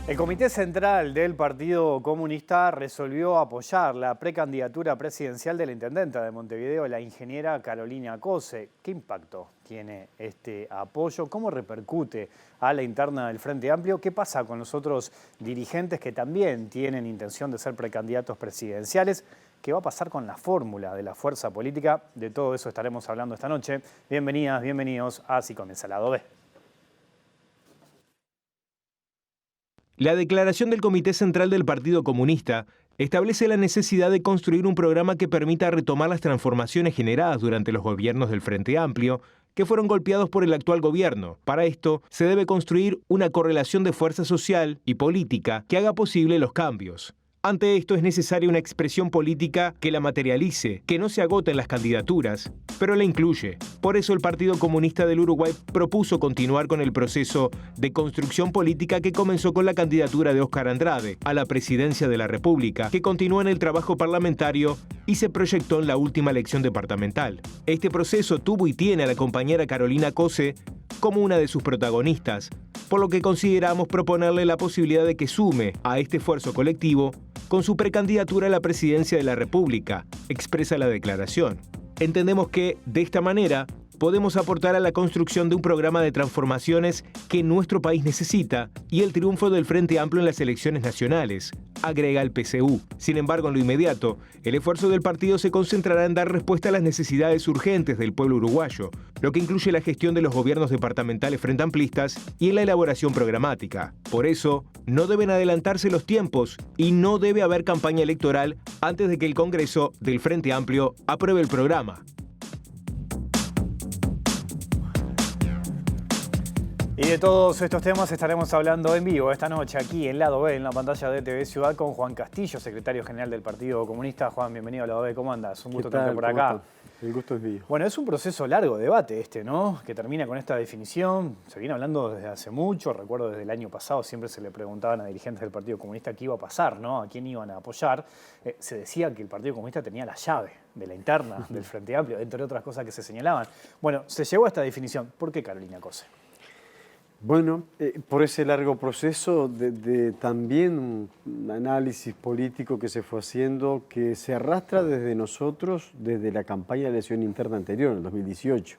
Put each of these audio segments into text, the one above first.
El Comité Central del Partido Comunista resolvió apoyar la precandidatura presidencial de la intendenta de Montevideo, la ingeniera Carolina Cose. ¿Qué impacto tiene este apoyo? ¿Cómo repercute a la interna del Frente Amplio? ¿Qué pasa con los otros dirigentes que también tienen intención de ser precandidatos presidenciales? ¿Qué va a pasar con la fórmula de la fuerza política? De todo eso estaremos hablando esta noche. Bienvenidas, bienvenidos a Así Comienza el Lado B. La declaración del Comité Central del Partido Comunista establece la necesidad de construir un programa que permita retomar las transformaciones generadas durante los gobiernos del Frente Amplio, que fueron golpeados por el actual gobierno. Para esto, se debe construir una correlación de fuerza social y política que haga posible los cambios. Ante esto es necesaria una expresión política que la materialice, que no se agote en las candidaturas, pero la incluye. Por eso el Partido Comunista del Uruguay propuso continuar con el proceso de construcción política que comenzó con la candidatura de Óscar Andrade a la presidencia de la República, que continuó en el trabajo parlamentario y se proyectó en la última elección departamental. Este proceso tuvo y tiene a la compañera Carolina Cose como una de sus protagonistas, por lo que consideramos proponerle la posibilidad de que sume a este esfuerzo colectivo con su precandidatura a la presidencia de la República, expresa la declaración. Entendemos que, de esta manera, podemos aportar a la construcción de un programa de transformaciones que nuestro país necesita y el triunfo del Frente Amplio en las elecciones nacionales, agrega el PCU. Sin embargo, en lo inmediato, el esfuerzo del partido se concentrará en dar respuesta a las necesidades urgentes del pueblo uruguayo, lo que incluye la gestión de los gobiernos departamentales frente amplistas y en la elaboración programática. Por eso, no deben adelantarse los tiempos y no debe haber campaña electoral antes de que el Congreso del Frente Amplio apruebe el programa. Y de todos estos temas estaremos hablando en vivo esta noche aquí en Lado B, en la pantalla de TV Ciudad, con Juan Castillo, secretario general del Partido Comunista. Juan, bienvenido a Lado B, ¿cómo andas? Un gusto tenerte por acá. El gusto es mío. Bueno, es un proceso largo de debate ¿no? Que termina con esta definición. Se viene hablando desde hace mucho, recuerdo desde el año pasado, siempre se le preguntaban a dirigentes del Partido Comunista qué iba a pasar, ¿no? A quién iban a apoyar. Se decía que el Partido Comunista tenía la llave de la interna del Frente Amplio, entre otras cosas que se señalaban. Bueno, se llegó a esta definición. ¿Por qué Carolina Cose? Bueno, por ese largo proceso de también un análisis político que se fue haciendo, que se arrastra desde nosotros, desde la campaña de elección interna anterior, en el 2018.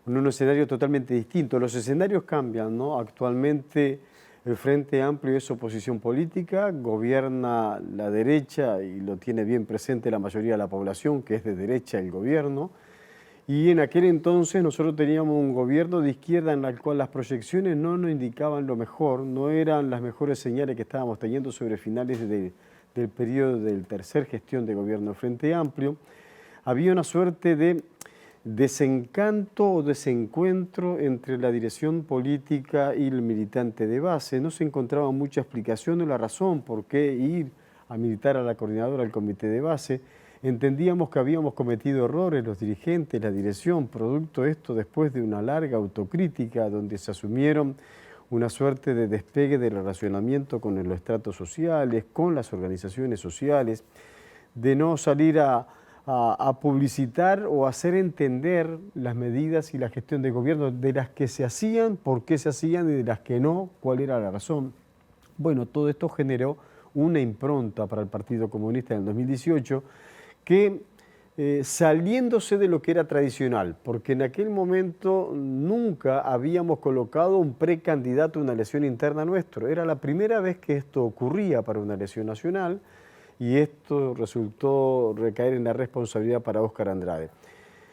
En un escenario totalmente distinto. Los escenarios cambian, ¿no? Actualmente el Frente Amplio es oposición política, gobierna la derecha y lo tiene bien presente la mayoría de la población, que es de derecha el gobierno. Y en aquel entonces nosotros teníamos un gobierno de izquierda en el cual las proyecciones no nos indicaban lo mejor, no eran las mejores señales que estábamos teniendo sobre finales del periodo del tercer gestión de gobierno Frente Amplio. Había una suerte de desencanto o desencuentro entre la dirección política y el militante de base. No se encontraba mucha explicación o la razón por qué ir a militar a la coordinadora del comité de base. Entendíamos que habíamos cometido errores los dirigentes, la dirección, producto de esto después de una larga autocrítica donde se asumieron una suerte de despegue del relacionamiento con los estratos sociales, con las organizaciones sociales, de no salir a publicitar o hacer entender las medidas y la gestión de gobierno de las que se hacían, por qué se hacían y de las que no, cuál era la razón. Bueno, todo esto generó una impronta para el Partido Comunista en el 2018 que saliéndose de lo que era tradicional, porque en aquel momento nunca habíamos colocado un precandidato a una elección interna nuestro. Era la primera vez que esto ocurría para una elección nacional y esto resultó recaer en la responsabilidad para Óscar Andrade.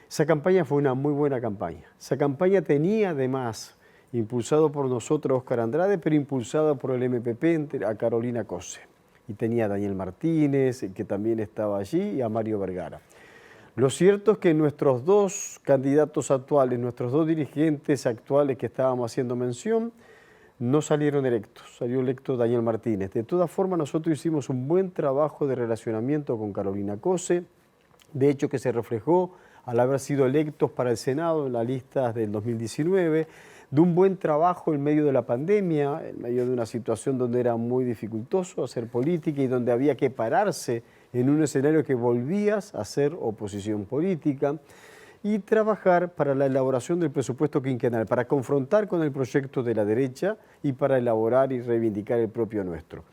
Esa campaña fue una muy buena campaña. Esa campaña tenía además, impulsado por nosotros Óscar Andrade, pero impulsado por el MPP a Carolina Cose. Y tenía a Daniel Martínez, que también estaba allí, y a Mario Vergara. Lo cierto es que nuestros dos candidatos actuales, nuestros dos dirigentes actuales que estábamos haciendo mención, no salieron electos. Salió electo Daniel Martínez. De todas formas, nosotros hicimos un buen trabajo de relacionamiento con Carolina Cose, de hecho que se reflejó al haber sido electos para el Senado en las listas del 2019, de un buen trabajo en medio de la pandemia, en medio de una situación donde era muy dificultoso hacer política y donde había que pararse en un escenario que volvías a hacer oposición política. y trabajar para la elaboración del presupuesto quinquenal, para confrontar con el proyecto de la derecha y para elaborar y reivindicar el propio nuestro.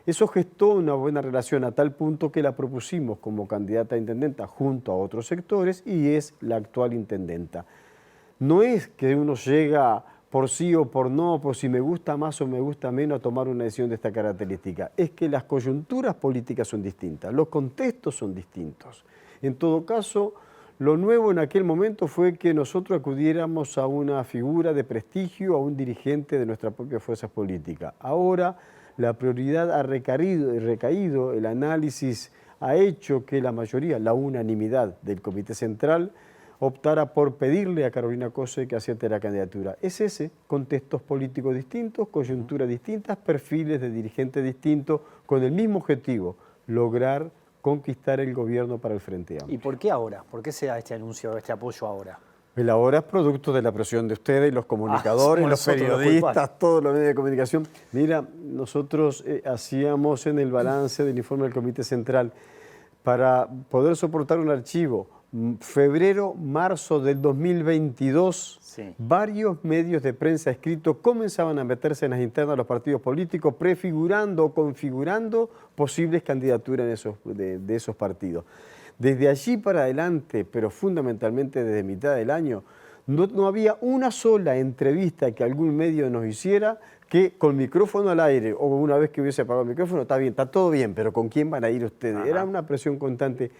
Eso gestó una buena relación a tal punto que la propusimos como candidata a intendenta junto a otros sectores y es la actual intendenta. No es que uno llega por sí o por no, por si me gusta más o me gusta menos a tomar una decisión de esta característica. Es que las coyunturas políticas son distintas, los contextos son distintos. En todo caso, lo nuevo en aquel momento fue que nosotros acudiéramos a una figura de prestigio, a un dirigente de nuestra propia fuerza política. Ahora la prioridad ha recaído, el análisis ha hecho que la mayoría, la unanimidad del Comité Central, optara por pedirle a Carolina Cose que acepte la candidatura. Es ese, contextos políticos distintos, coyunturas distintas, perfiles de dirigentes distintos, con el mismo objetivo, lograr conquistar el gobierno para el Frente Amplio. ¿Y por qué ahora? ¿Por qué se da este anuncio, este apoyo ahora? El ahora es producto de la presión de ustedes, los comunicadores, los periodistas, todos los medios de comunicación. Mira, nosotros hacíamos en el balance del informe del Comité Central, para poder soportar un archivo, febrero, marzo del 2022, sí, varios medios de prensa escritos comenzaban a meterse en las internas de los partidos políticos, prefigurando o configurando posibles candidaturas de esos partidos. Desde allí para adelante, pero fundamentalmente desde mitad del año, no había una sola entrevista que algún medio nos hiciera que con micrófono al aire, o una vez que hubiese apagado el micrófono, está bien, está todo bien, pero ¿con quién van a ir ustedes? Ajá. Era una presión constante.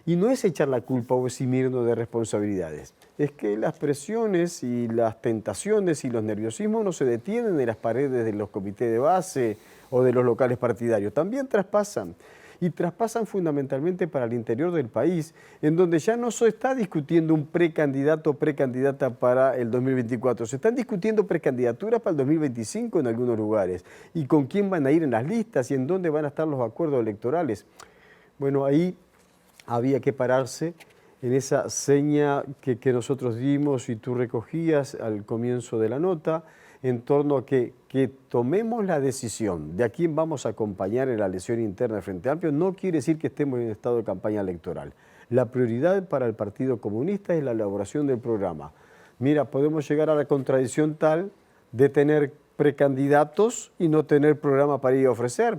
Y no es echar la culpa o eximirnos de responsabilidades. Es que las presiones y las tentaciones y los nerviosismos no se detienen en las paredes de los comités de base o de los locales partidarios. También traspasan. Y traspasan fundamentalmente para el interior del país, en donde ya no se está discutiendo un precandidato o precandidata para el 2024. Se están discutiendo precandidaturas para el 2025 en algunos lugares. Y con quién van a ir en las listas y en dónde van a estar los acuerdos electorales. Bueno, ahí había que pararse en esa seña que nosotros dimos y tú recogías al comienzo de la nota, en torno a que tomemos la decisión de a quién vamos a acompañar en la elección interna del Frente Amplio. No quiere decir que estemos en estado de campaña electoral. La prioridad para el Partido Comunista es la elaboración del programa. Mira, podemos llegar a la contradicción tal de tener precandidatos y no tener programa para ir a ofrecer.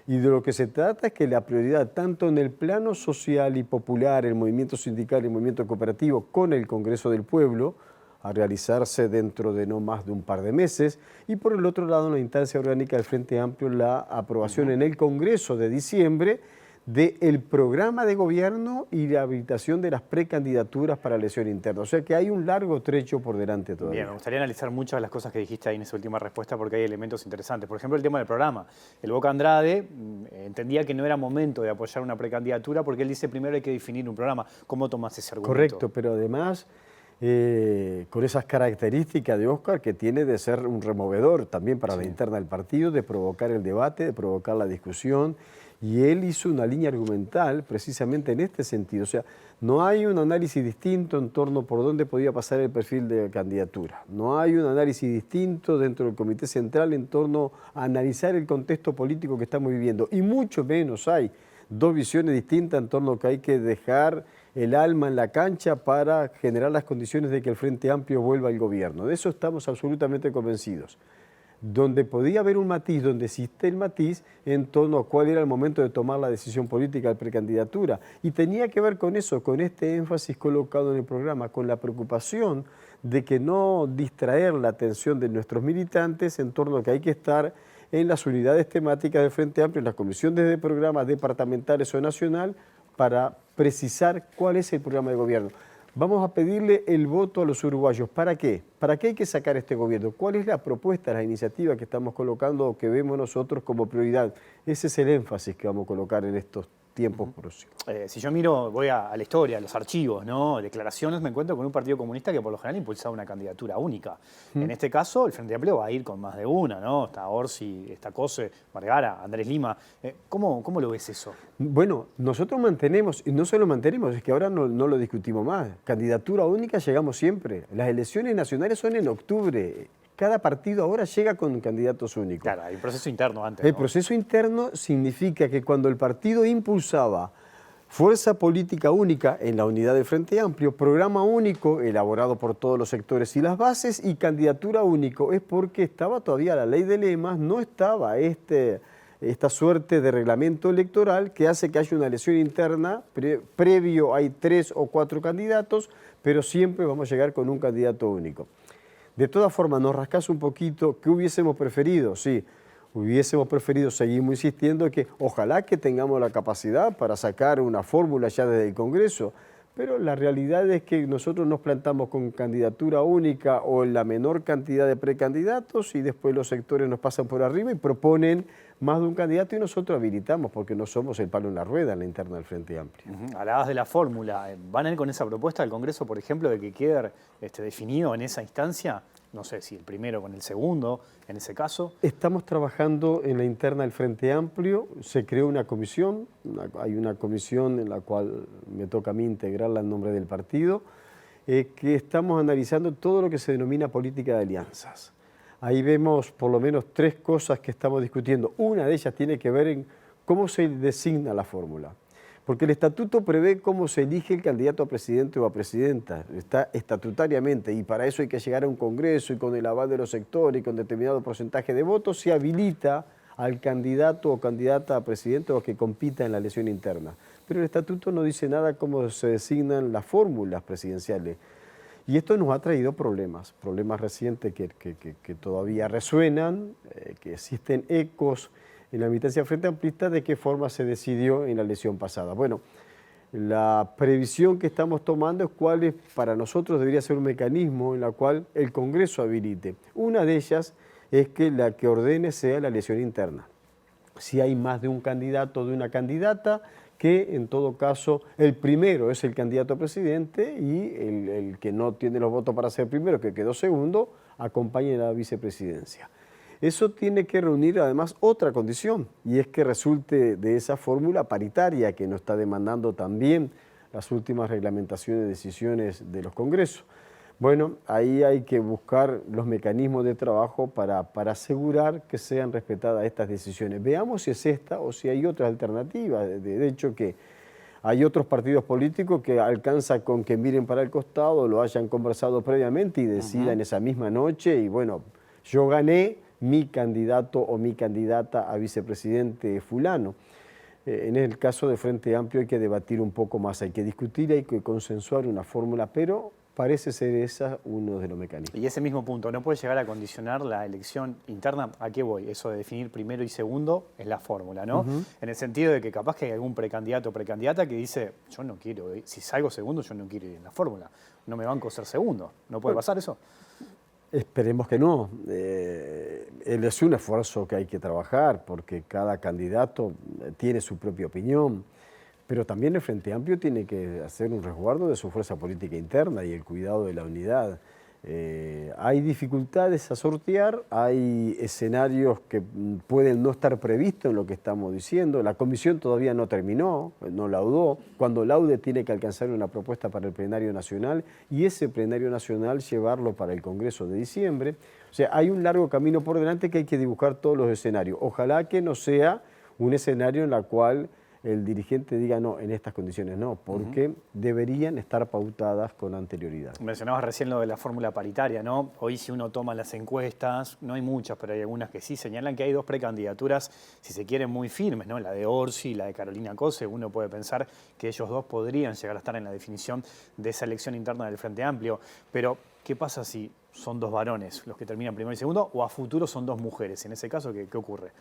Y de lo que se trata es que la prioridad, tanto en el plano social y popular, el movimiento sindical y el movimiento cooperativo, con el Congreso del Pueblo, a realizarse dentro de no más de un par de meses, y por el otro lado, en la instancia orgánica del Frente Amplio, la aprobación en el Congreso de diciembre del programa de gobierno y la habilitación de las precandidaturas para la elección interna. O sea que hay un largo trecho por delante todavía. Bien, me gustaría analizar muchas de las cosas que dijiste ahí en esa última respuesta porque hay elementos interesantes. Por ejemplo, el tema del programa. El Boca Andrade entendía que no era momento de apoyar una precandidatura porque él dice primero hay que definir un programa. ¿Cómo tomas ese argumento? Correcto, pero además con esas características de Óscar que tiene de ser un removedor también para la interna del partido, de provocar el debate, de provocar la discusión. Y él hizo una línea argumental precisamente en este sentido. O sea, no hay un análisis distinto en torno por dónde podía pasar el perfil de candidatura. No hay un análisis distinto dentro del Comité Central en torno a analizar el contexto político que estamos viviendo. Y mucho menos hay dos visiones distintas en torno a que hay que dejar el alma en la cancha para generar las condiciones de que el Frente Amplio vuelva al gobierno. De eso estamos absolutamente convencidos. Donde podía haber un matiz, donde existe el matiz en torno a cuál era el momento de tomar la decisión política de precandidatura. Y tenía que ver con eso, con este énfasis colocado en el programa, con la preocupación de que no distraer la atención de nuestros militantes en torno a que hay que estar en las unidades temáticas del Frente Amplio, en las comisiones de programas departamentales o nacional, para precisar cuál es el programa de gobierno. Vamos a pedirle el voto a los uruguayos. ¿Para qué? ¿Para qué hay que sacar este gobierno? ¿Cuál es la propuesta, la iniciativa que estamos colocando o que vemos nosotros como prioridad? Ese es el énfasis que vamos a colocar en estos tiempos próximos. Si yo miro, voy a la historia, a los archivos, ¿no? Declaraciones, me encuentro con un partido comunista que por lo general impulsaba una candidatura única. En este caso, el Frente Amplio va a ir con más de una, ¿no? Está Orsi, está Cose, Vergara, Andrés Lima. ¿Cómo lo ves eso? Bueno, nosotros mantenemos, y no solo mantenemos, es que ahora no lo discutimos más. Candidatura única llegamos siempre. Las elecciones nacionales son en octubre. Cada partido ahora llega con candidatos únicos. Claro, hay un proceso interno antes, El ¿no? proceso interno significa que cuando el partido impulsaba Fuerza política única en la unidad del Frente Amplio, programa único elaborado por todos los sectores y las bases, y candidatura único. Es porque estaba todavía la ley de lemas, no estaba esta suerte de reglamento electoral que hace que haya una elección interna, previo hay 3 o 4 candidatos, pero siempre vamos a llegar con un candidato único. De todas formas, nos rascas un poquito, ¿qué hubiésemos preferido? Sí, hubiésemos preferido, seguimos insistiendo, que ojalá que tengamos la capacidad para sacar una fórmula ya desde el Congreso, pero la realidad es que nosotros nos plantamos con candidatura única o en la menor cantidad de precandidatos y después los sectores nos pasan por arriba y proponen más de un candidato y nosotros habilitamos porque no somos el palo en la rueda en la interna del Frente Amplio. Hablabas de la fórmula. ¿Van a ir con esa propuesta al Congreso, por ejemplo, de que quede definido en esa instancia? No sé si el primero con el segundo, en ese caso. Estamos trabajando en la interna del Frente Amplio, se creó una comisión, hay una comisión en la cual me toca a mí integrarla en nombre del partido, que estamos analizando todo lo que se denomina política de alianzas. Ahí vemos por lo menos 3 cosas que estamos discutiendo. Una de ellas tiene que ver en cómo se designa la fórmula. Porque el estatuto prevé cómo se elige el candidato a presidente o a presidenta, está estatutariamente, y para eso hay que llegar a un congreso y con el aval de los sectores y con determinado porcentaje de votos se habilita al candidato o candidata a presidente o que compita en la elección interna. Pero el estatuto no dice nada cómo se designan las fórmulas presidenciales. Y esto nos ha traído problemas recientes que todavía resuenan, que existen ecos en la militancia frente amplista de qué forma se decidió en la elección pasada. Bueno, la previsión que estamos tomando es cuál para nosotros debería ser un mecanismo en el cual el Congreso habilite. Una de ellas es que la que ordene sea la elección interna. Si hay más de un candidato o de una candidata, que en todo caso el primero es el candidato a presidente y el que no tiene los votos para ser primero, que quedó segundo, acompañe a la vicepresidencia. Eso tiene que reunir además otra condición, y es que resulte de esa fórmula paritaria que nos está demandando también las últimas reglamentaciones y decisiones de los congresos. Bueno, ahí hay que buscar los mecanismos de trabajo para asegurar que sean respetadas estas decisiones. Veamos si es esta o si hay otras alternativas. De hecho, que hay otros partidos políticos que alcanza con que miren para el costado, lo hayan conversado previamente y decidan esa misma noche y bueno, yo gané, mi candidato o mi candidata a vicepresidente fulano. En el caso de Frente Amplio hay que debatir un poco más, hay que discutir, hay que consensuar una fórmula, pero parece ser esa uno de los mecanismos. Y ese mismo punto, ¿no puede llegar a condicionar la elección interna? ¿A qué voy? Eso de definir primero y segundo es la fórmula, ¿no? En el sentido de que capaz que hay algún precandidato o precandidata que dice, yo no quiero, si salgo segundo, yo no quiero ir en la fórmula. No me banco ser segundo. ¿No puede pasar eso? Esperemos que no. Es un esfuerzo que hay que trabajar porque cada candidato tiene su propia opinión, pero también el Frente Amplio tiene que hacer un resguardo de su fuerza política interna y el cuidado de la unidad. Hay dificultades a sortear, hay escenarios que pueden no estar previstos en lo que estamos diciendo. La comisión todavía no terminó, no laudó. Cuando laude tiene que alcanzar una propuesta para el plenario nacional y ese plenario nacional llevarlo para el Congreso de diciembre. O sea, hay un largo camino por delante que hay que dibujar todos los escenarios. Ojalá que no sea un escenario en el cual el dirigente diga no, en estas condiciones no, porque deberían estar pautadas con anterioridad. Mencionabas recién lo de la fórmula paritaria, ¿no? Hoy si uno toma las encuestas, no hay muchas, pero hay algunas que sí señalan que hay 2 precandidaturas, si se quieren, muy firmes, ¿no? La de Orsi y la de Carolina Cose. Uno puede pensar que ellos 2 podrían llegar a estar en la definición de esa elección interna del Frente Amplio, pero ¿qué pasa si son 2 varones los que terminan primero y segundo o a futuro son 2 mujeres? En ese caso, ¿qué ocurre?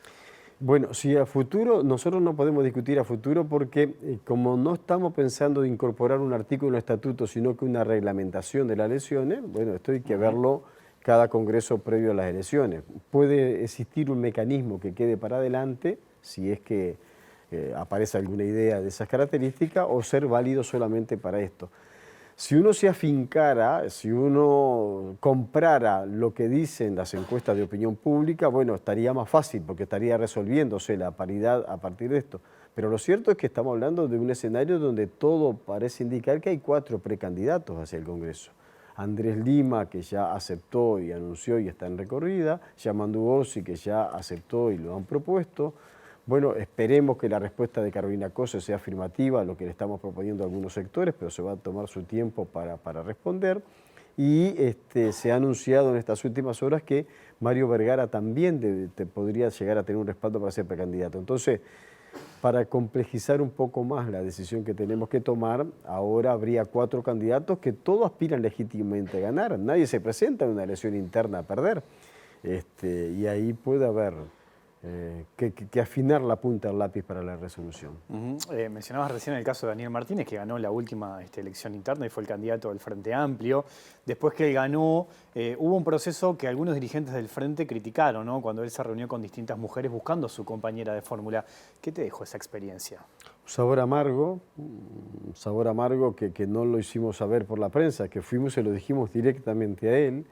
Bueno, si a futuro, nosotros no podemos discutir a futuro porque como no estamos pensando de incorporar un artículo en el estatuto, sino que una reglamentación de las elecciones, bueno, esto hay que verlo cada congreso previo a las elecciones. Puede existir un mecanismo que quede para adelante, si es que aparece alguna idea de esas características, o ser válido solamente para esto. Si uno se afincara, si uno comprara lo que dicen las encuestas de opinión pública, bueno, estaría más fácil porque estaría resolviéndose la paridad a partir de esto. Pero lo cierto es que estamos hablando de un escenario donde todo parece indicar que hay 4 precandidatos hacia el Congreso. Andrés Lima, que ya aceptó y anunció y está en recorrida, Yamandu Orsi, que ya aceptó y lo han propuesto. Bueno, esperemos que la respuesta de Carolina Cose sea afirmativa a lo que le estamos proponiendo a algunos sectores, pero se va a tomar su tiempo para responder. Y se ha anunciado en estas últimas horas que Mario Vergara también podría llegar a tener un respaldo para ser precandidato. Entonces, para complejizar un poco más la decisión que tenemos que tomar, ahora habría 4 candidatos que todos aspiran legítimamente a ganar. Nadie se presenta en una elección interna a perder. Y ahí puede haber que afinar la punta del lápiz para la resolución. Mencionabas recién el caso de Daniel Martínez, que ganó la última elección interna y fue el candidato del Frente Amplio. Después que él ganó, hubo un proceso que algunos dirigentes del Frente criticaron, ¿no? Cuando él se reunió con distintas mujeres buscando a su compañera de fórmula. ¿Qué te dejó esa experiencia? Un sabor amargo que no lo hicimos saber por la prensa, que fuimos y lo dijimos directamente a él.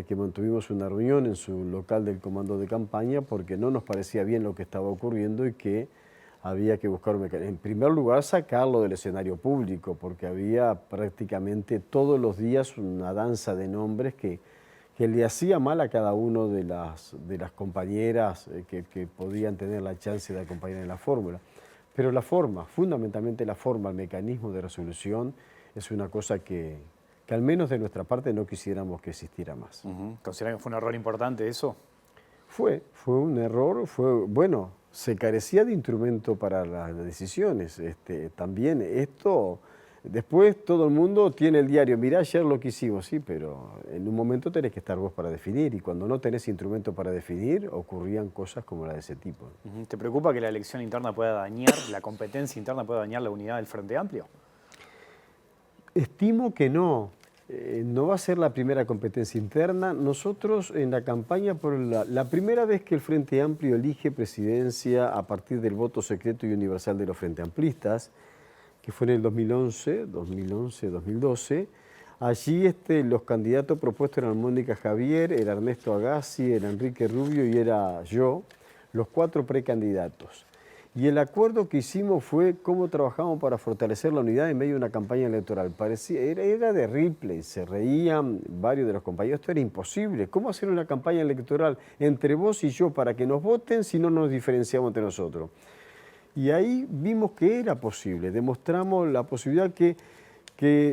Que mantuvimos una reunión en su local del comando de campaña porque no nos parecía bien lo que estaba ocurriendo y que había que buscar un mecanismo. En primer lugar, sacarlo del escenario público, porque había prácticamente todos los días una danza de nombres que le hacía mal a cada uno de las compañeras que podían tener la chance de acompañar en la fórmula. Pero la forma, fundamentalmente la forma, el mecanismo de resolución, es una cosa que al menos de nuestra parte no quisiéramos que existiera más. ¿Consideran que fue un error importante eso? Fue un error, bueno, se carecía de instrumento para las decisiones. También esto, después todo el mundo tiene el diario, mirá ayer lo que hicimos, sí, pero en un momento tenés que estar vos para definir, y cuando no tenés instrumento para definir, ocurrían cosas como la de ese tipo. ¿Te preocupa que la elección interna pueda dañar, la competencia interna pueda dañar la unidad del Frente Amplio? Estimo que no. No va a ser la primera competencia interna. Nosotros en la campaña, por la primera vez que el Frente Amplio elige presidencia a partir del voto secreto y universal de los Frente Amplistas, que fue en el 2012, allí los candidatos propuestos eran Mónica Javier, era Ernesto Agassi, era Enrique Rubio y era yo, los 4 precandidatos. Y el acuerdo que hicimos fue cómo trabajamos para fortalecer la unidad en medio de una campaña electoral. Era de Ripley, se reían varios de los compañeros, esto era imposible. ¿Cómo hacer una campaña electoral entre vos y yo para que nos voten si no nos diferenciamos entre nosotros? Y ahí vimos que era posible, demostramos la posibilidad que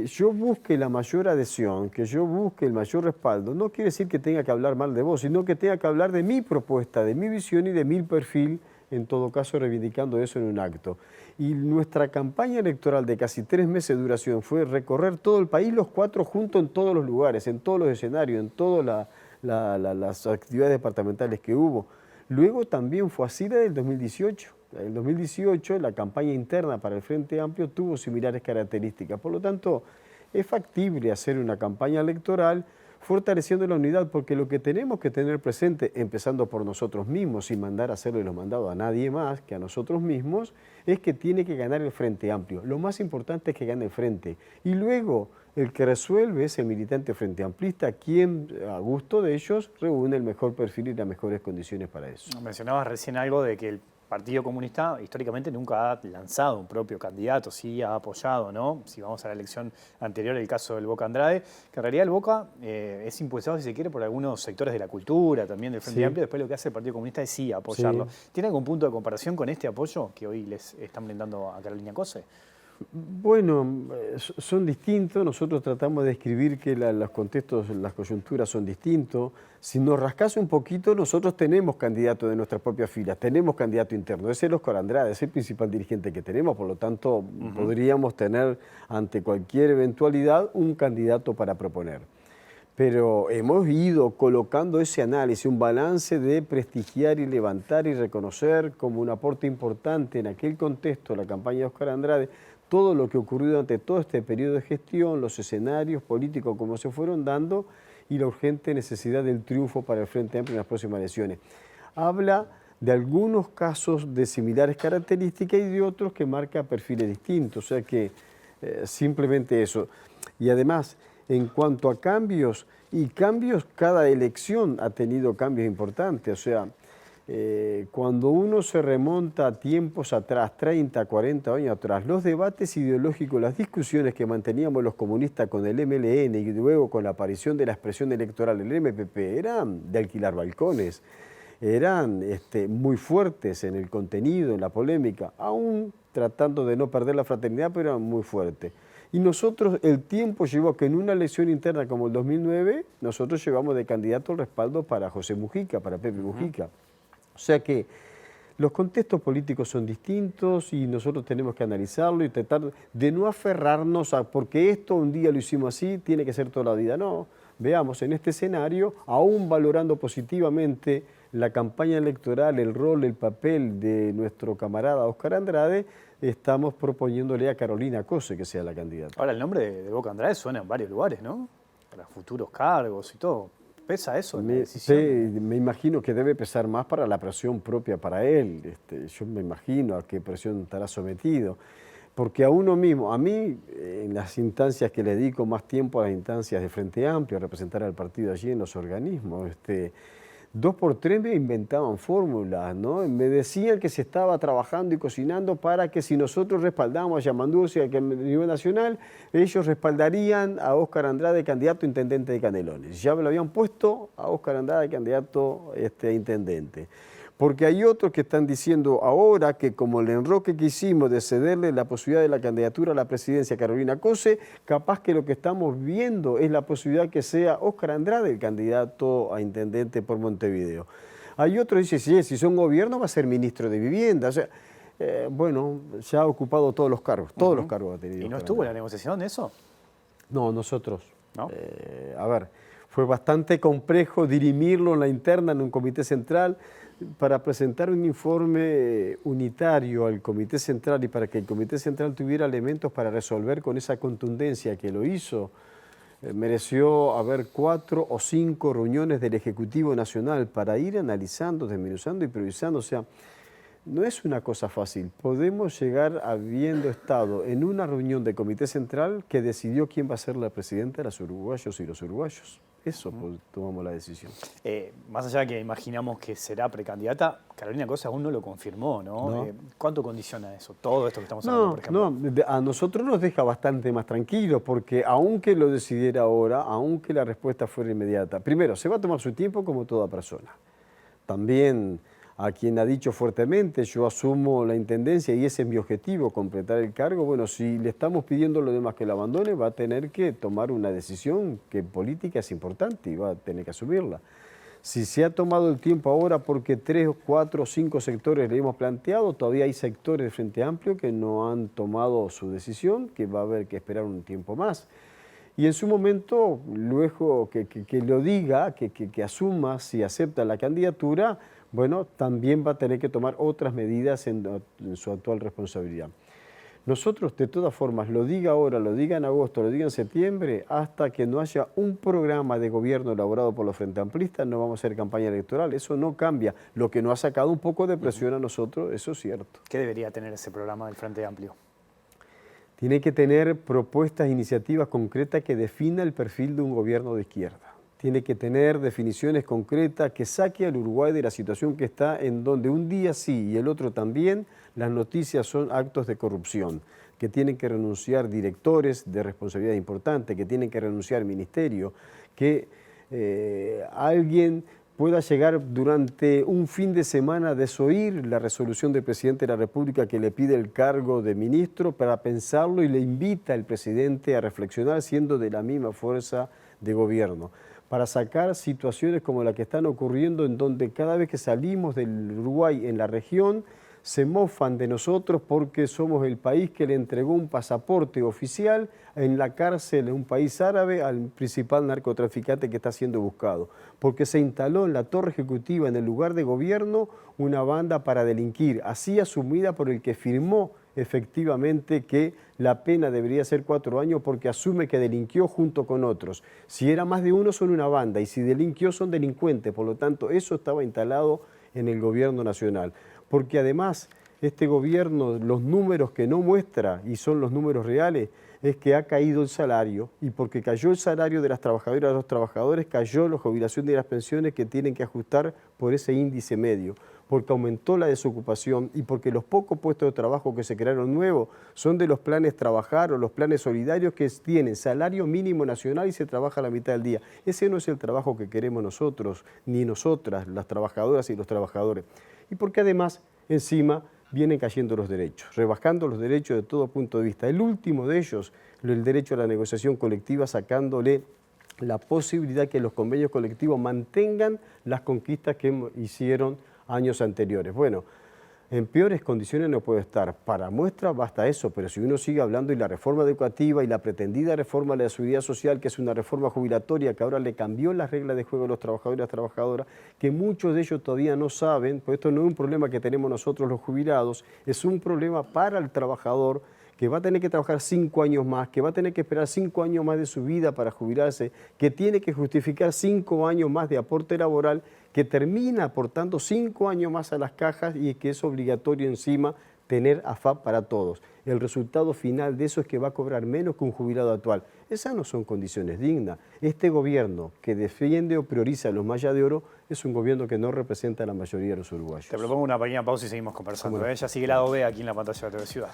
yo busque la mayor adhesión, que yo busque el mayor respaldo. No quiere decir que tenga que hablar mal de vos, sino que tenga que hablar de mi propuesta, de mi visión y de mi perfil, en todo caso reivindicando eso en un acto. Y nuestra campaña electoral de casi 3 meses de duración fue recorrer todo el país, los 4 juntos en todos los lugares, en todos los escenarios, en todas las actividades departamentales que hubo. Luego también fue así desde el 2018. En el 2018 la campaña interna para el Frente Amplio tuvo similares características. Por lo tanto, es factible hacer una campaña electoral fortaleciendo la unidad, porque lo que tenemos que tener presente, empezando por nosotros mismos, sin mandar a hacerle los mandados a nadie más que a nosotros mismos, es que tiene que ganar el Frente Amplio. Lo más importante es que gane el Frente. Y luego, el que resuelve es el militante Frente Amplista, quien, a gusto de ellos, reúne el mejor perfil y las mejores condiciones para eso. Mencionabas recién algo de que el Partido Comunista históricamente nunca ha lanzado un propio candidato, sí ha apoyado, ¿no? Si vamos a la elección anterior, el caso del Boca Andrade, que en realidad el Boca es impulsado, si se quiere, por algunos sectores de la cultura, también del Frente Amplio. Después lo que hace el Partido Comunista es sí apoyarlo. Sí. ¿Tiene algún punto de comparación con este apoyo que hoy les están brindando a Carolina Cose? Bueno, son distintos. Nosotros tratamos de describir que los contextos, las coyunturas son distintos. Si nos rascas un poquito, nosotros tenemos candidatos de nuestras propias filas, tenemos candidato interno. Ese es Óscar Andrade, es el principal dirigente que tenemos, por lo tanto podríamos tener ante cualquier eventualidad un candidato para proponer. Pero hemos ido colocando ese análisis, un balance de prestigiar y levantar y reconocer como un aporte importante en aquel contexto, la campaña de Óscar Andrade, todo lo que ocurrió durante todo este periodo de gestión, los escenarios políticos como se fueron dando y la urgente necesidad del triunfo para el Frente Amplio en las próximas elecciones. Habla de algunos casos de similares características y de otros que marca perfiles distintos, o sea que simplemente eso. Y además, en cuanto a cambios, cada elección ha tenido cambios importantes, o sea, cuando uno se remonta a tiempos atrás, 30, 40 años atrás, los debates ideológicos, las discusiones que manteníamos los comunistas con el MLN y luego con la aparición de la expresión electoral del MPP eran de alquilar balcones. eran muy fuertes en el contenido, en la polémica, aún tratando de no perder la fraternidad, pero eran muy fuertes. Y nosotros, el tiempo llevó a que en una elección interna como el 2009, nosotros llevamos de candidato el respaldo para José Mujica, para Pepe Mujica. O sea que los contextos políticos son distintos y nosotros tenemos que analizarlo y tratar de no aferrarnos a porque esto un día lo hicimos así, tiene que ser toda la vida. No, veamos, en este escenario, aún valorando positivamente la campaña electoral, el rol, el papel de nuestro camarada Óscar Andrade, estamos proponiéndole a Carolina Cose que sea la candidata. Ahora, el nombre de Boca Andrade suena en varios lugares, ¿no? Para futuros cargos y todo. ¿Pesa eso en la decisión? Me imagino que debe pesar más para la presión propia para él. Yo me imagino a qué presión estará sometido. Porque a uno mismo, a mí, en las instancias que le dedico más tiempo a las instancias de Frente Amplio, a representar al partido allí en los organismos, 2x3 me inventaban fórmulas, ¿no? Me decían que se estaba trabajando y cocinando para que si nosotros respaldábamos a Yamandurcia a nivel nacional, ellos respaldarían a Óscar Andrade, candidato a intendente de Canelones. Ya me lo habían puesto a Óscar Andrade, candidato a intendente. Porque hay otros que están diciendo ahora que como el enroque que hicimos de cederle la posibilidad de la candidatura a la presidencia a Carolina Cose, capaz que lo que estamos viendo es la posibilidad que sea Óscar Andrade el candidato a intendente por Montevideo. Hay otros que dicen, si son gobierno va a ser ministro de Vivienda. O sea, bueno, ya ha ocupado todos los cargos ha tenido. ¿Y no estuvo en la negociación eso? No, nosotros. ¿No? A ver, fue bastante complejo dirimirlo en la interna en un comité central para presentar un informe unitario al Comité Central y para que el Comité Central tuviera elementos para resolver con esa contundencia que lo hizo. Mereció haber 4 o 5 reuniones del Ejecutivo Nacional para ir analizando, desmenuzando y priorizando. O sea, no es una cosa fácil. Podemos llegar habiendo estado en una reunión del Comité Central que decidió quién va a ser la presidenta de los uruguayos y los uruguayos. Eso tomamos la decisión. Más allá de que imaginamos que será precandidata, Carolina Cose aún no lo confirmó, ¿no? ¿Cuánto condiciona eso? Todo esto que estamos hablando, por ejemplo. No, a nosotros nos deja bastante más tranquilos porque aunque lo decidiera ahora, aunque la respuesta fuera inmediata, primero, se va a tomar su tiempo como toda persona. También a quien ha dicho fuertemente, yo asumo la intendencia y ese es mi objetivo, completar el cargo. Bueno, si le estamos pidiendo a los demás que la abandone, va a tener que tomar una decisión que en política es importante y va a tener que asumirla. Si se ha tomado el tiempo ahora porque 3, 4, 5 sectores le hemos planteado, todavía hay sectores de Frente Amplio que no han tomado su decisión, que va a haber que esperar un tiempo más. Y en su momento, luego que lo diga, que asuma si acepta la candidatura, bueno, también va a tener que tomar otras medidas en su actual responsabilidad. Nosotros, de todas formas, lo diga ahora, lo diga en agosto, lo diga en septiembre, hasta que no haya un programa de gobierno elaborado por los Frente Amplistas, no vamos a hacer campaña electoral. Eso no cambia. Lo que nos ha sacado un poco de presión a nosotros, eso es cierto. ¿Qué debería tener ese programa del Frente Amplio? Tiene que tener propuestas, iniciativas concretas que defina el perfil de un gobierno de izquierda. Tiene que tener definiciones concretas que saque al Uruguay de la situación que está, en donde un día sí y el otro también, las noticias son actos de corrupción, que tienen que renunciar directores de responsabilidad importante, que tienen que renunciar ministerio, que alguien pueda llegar durante un fin de semana a desoír la resolución del presidente de la República que le pide el cargo de ministro para pensarlo y le invita al presidente a reflexionar siendo de la misma fuerza de gobierno, para sacar situaciones como la que están ocurriendo en donde cada vez que salimos del Uruguay en la región se mofan de nosotros porque somos el país que le entregó un pasaporte oficial en la cárcel en un país árabe al principal narcotraficante que está siendo buscado, porque se instaló en la torre ejecutiva en el lugar de gobierno una banda para delinquir, así asumida por el que firmó efectivamente que la pena debería ser 4 años porque asume que delinquió junto con otros. Si era más de uno son una banda y si delinquió son delincuentes, por lo tanto eso estaba instalado en el gobierno nacional. Porque además este gobierno, los números que no muestra y son los números reales, es que ha caído el salario, y porque cayó el salario de las trabajadoras y los trabajadores, cayó la jubilación y las pensiones que tienen que ajustar por ese índice medio, porque aumentó la desocupación y porque los pocos puestos de trabajo que se crearon nuevos son de los planes Trabajar o los planes solidarios que tienen salario mínimo nacional y se trabaja a la mitad del día. Ese no es el trabajo que queremos nosotros, ni nosotras, las trabajadoras y los trabajadores. Y porque además, encima, vienen cayendo los derechos, rebajando los derechos de todo punto de vista. El último de ellos, el derecho a la negociación colectiva, sacándole la posibilidad que los convenios colectivos mantengan las conquistas que hicieron años anteriores. Bueno, en peores condiciones no puede estar. Para muestra basta eso, pero si uno sigue hablando y la reforma educativa y la pretendida reforma de la seguridad social, que es una reforma jubilatoria que ahora le cambió las reglas de juego a los trabajadores y las trabajadoras, que muchos de ellos todavía no saben, pues esto no es un problema que tenemos nosotros los jubilados, es un problema para el trabajador que va a tener que trabajar 5 años más, que va a tener que esperar 5 años más de su vida para jubilarse, que tiene que justificar 5 años más de aporte laboral, que termina aportando 5 años más a las cajas y que es obligatorio encima tener AFAP para todos. El resultado final de eso es que va a cobrar menos que un jubilado actual. Esas no son condiciones dignas. Este gobierno que defiende o prioriza a los Maya de Oro es un gobierno que no representa a la mayoría de los uruguayos. Te propongo una pequeña pausa y seguimos conversando. Ya sigue Lado B aquí en la pantalla de TV Ciudad.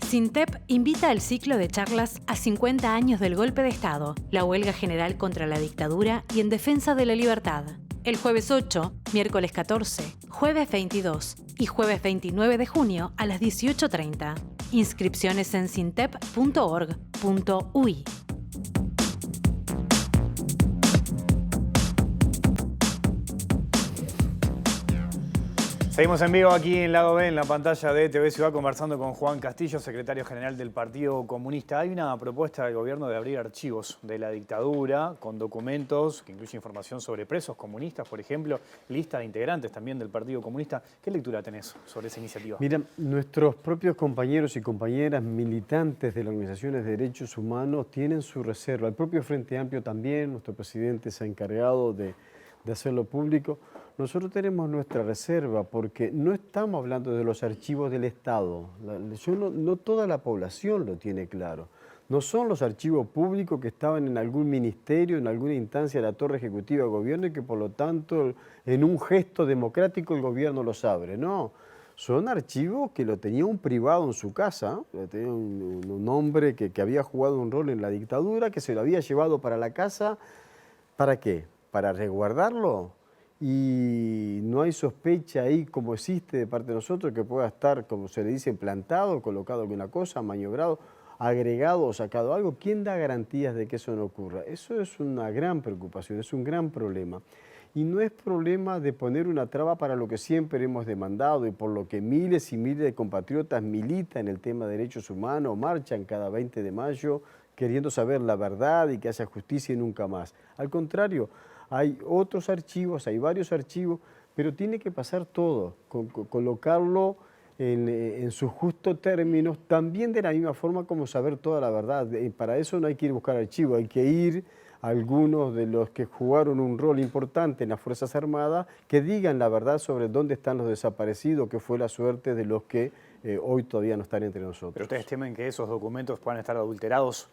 SINTEP invita al ciclo de charlas a 50 años del golpe de Estado, la huelga general contra la dictadura y en defensa de la libertad. El jueves 8, miércoles 14, jueves 22 y jueves 29 de junio a las 18:30. Inscripciones en sintep.org.uy. Seguimos en vivo aquí en Lado B, en la pantalla de TV Ciudad, conversando con Juan Castillo, secretario general del Partido Comunista. Hay una propuesta del gobierno de abrir archivos de la dictadura con documentos que incluyen información sobre presos comunistas, por ejemplo, lista de integrantes también del Partido Comunista. ¿Qué lectura tenés sobre esa iniciativa? Mira, nuestros propios compañeros y compañeras militantes de las organizaciones de derechos humanos tienen su reserva. El propio Frente Amplio también, nuestro presidente se ha encargado de hacerlo público. Nosotros tenemos nuestra reserva porque no estamos hablando de los archivos del Estado. No toda la población lo tiene claro. No son los archivos públicos que estaban en algún ministerio, en alguna instancia de la torre ejecutiva del gobierno y que por lo tanto en un gesto democrático el gobierno los abre. No, son archivos que lo tenía un privado en su casa, lo tenía un hombre que había jugado un rol en la dictadura, que se lo había llevado para la casa. ¿Para qué? ¿Para resguardarlo? Y no hay sospecha ahí, como existe de parte de nosotros, que pueda estar, como se le dice, implantado, colocado alguna cosa, maniobrado, agregado o sacado algo. ¿Quién da garantías de que eso no ocurra? Eso es una gran preocupación, es un gran problema. Y no es problema de poner una traba para lo que siempre hemos demandado y por lo que miles y miles de compatriotas militan en el tema de derechos humanos, marchan cada 20 de mayo queriendo saber la verdad y que haya justicia y nunca más. Al contrario, hay otros archivos, hay varios archivos, pero tiene que pasar todo, colocarlo en sus justos términos, también de la misma forma como saber toda la verdad. Para eso no hay que ir a buscar archivos, hay que ir a algunos de los que jugaron un rol importante en las Fuerzas Armadas, que digan la verdad sobre dónde están los desaparecidos, que fue la suerte de los que hoy todavía no están entre nosotros. ¿Pero ustedes temen que esos documentos puedan estar adulterados?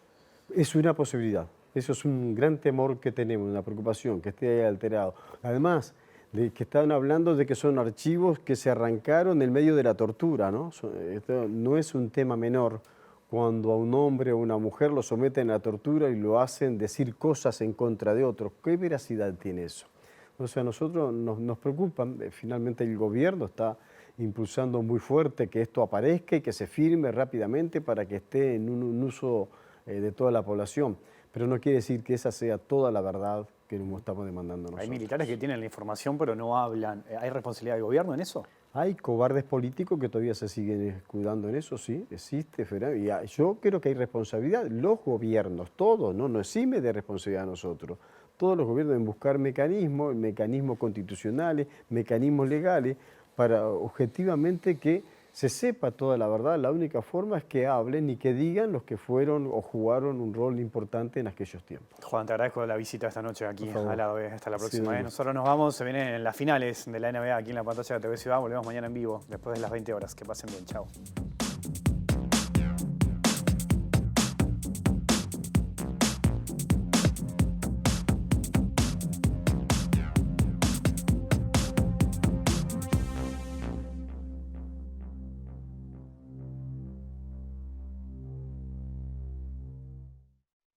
Es una posibilidad. Eso es un gran temor que tenemos, una preocupación, que esté alterado. Además, de que están hablando de que son archivos que se arrancaron en medio de la tortura, ¿no? Esto no es un tema menor cuando a un hombre o una mujer lo someten a la tortura y lo hacen decir cosas en contra de otros. ¿Qué veracidad tiene eso? O sea, a nosotros nos preocupa, finalmente el gobierno está impulsando muy fuerte que esto aparezca y que se firme rápidamente para que esté en un uso de toda la población. Pero no quiere decir que esa sea toda la verdad que nos estamos demandando nosotros. Hay militares que tienen la información pero no hablan. ¿Hay responsabilidad del gobierno en eso? Hay cobardes políticos que todavía se siguen escudando en eso, sí, existe. Y yo creo que hay responsabilidad. Los gobiernos, todos, no exime de responsabilidad a nosotros. Todos los gobiernos deben buscar mecanismos constitucionales, mecanismos legales, para objetivamente que se sepa toda la verdad. La única forma es que hablen y que digan los que fueron o jugaron un rol importante en aquellos tiempos. Juan, te agradezco la visita esta noche aquí a la OE. Hasta la próxima. Sí, Nosotros nos vamos, se vienen las finales de la NBA aquí en la pantalla de TV Ciudad. Volvemos mañana en vivo, después de las 20 horas. Que pasen bien, chao.